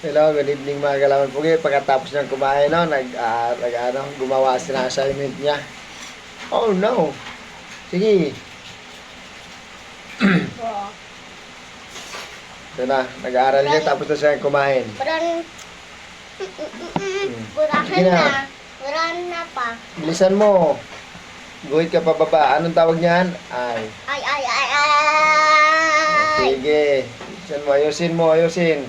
Hello, good evening mga kalaman pugi. Pagkatapos niyang kumain, no, gumawa siya ng assignment niya. Oh no! Sige. Ito na, nag-aaral niya tapos na siya kumain. Burahan na. Burahan na pa. Bilisan mo. Guhit ka pa baba. Anong tawag niyan? Ay. Ay. Sige. Bilisan mo, ayusin.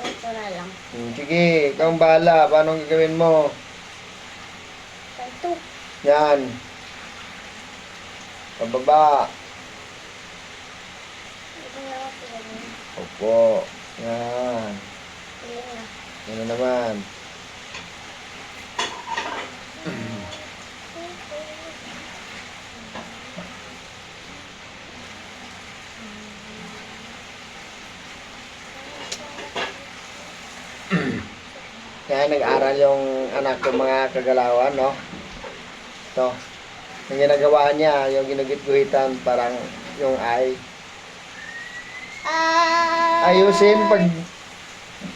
Ito na lang. Sige, ikaw ang bahala. Paano ang gagawin mo? Ito. Yan. Pababa. Ito na ako pinagin. Opo. Yan. Piling na. Yan na naman. Kaya nag-aral yung anak ko mga kagalawan, no? Ito. Ang ginagawa niya, yung ginugit-guhitan, parang yung ay.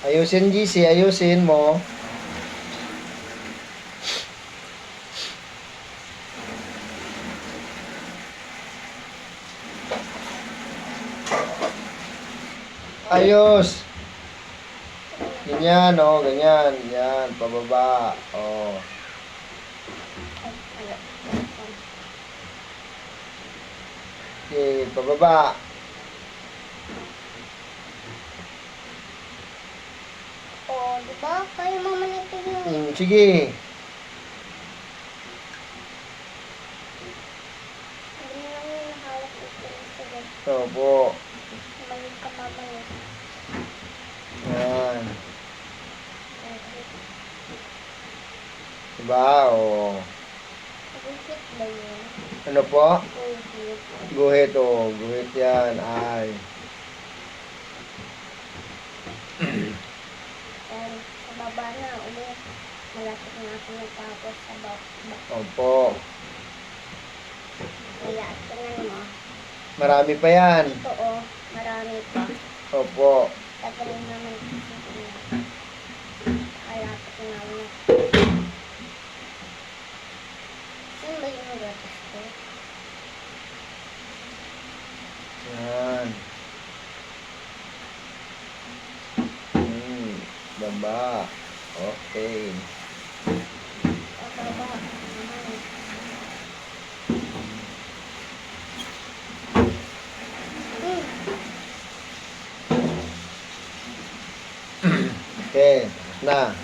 Ayusin GC, ayusin mo. Ayos. Ganyan, oh, ganyan. Yan, pababa. Oh. Okay, pababa. Oh, di ba? Kaya mamanitin yung... Sige. Hindi mo lang yung nahawak ito. Sige. Opo. Malik ka mamaya. Yan. Diba? Oh. Guhit ba yun? Ano po? Guhit. Guhit, oh. Guhit yan. Ay. Yan. Sa baba na ulit. Malapit na ako natapos sa baba. Opo. Kaya ito na naman. Marami pa yan. Ito oh. Marami pa. Opo. Tagalin naman kasi ito. Malapit na ako na. Saan ba yung gatas ko? Yan. Baba. Okay. Sa baba naman. Okay. Na.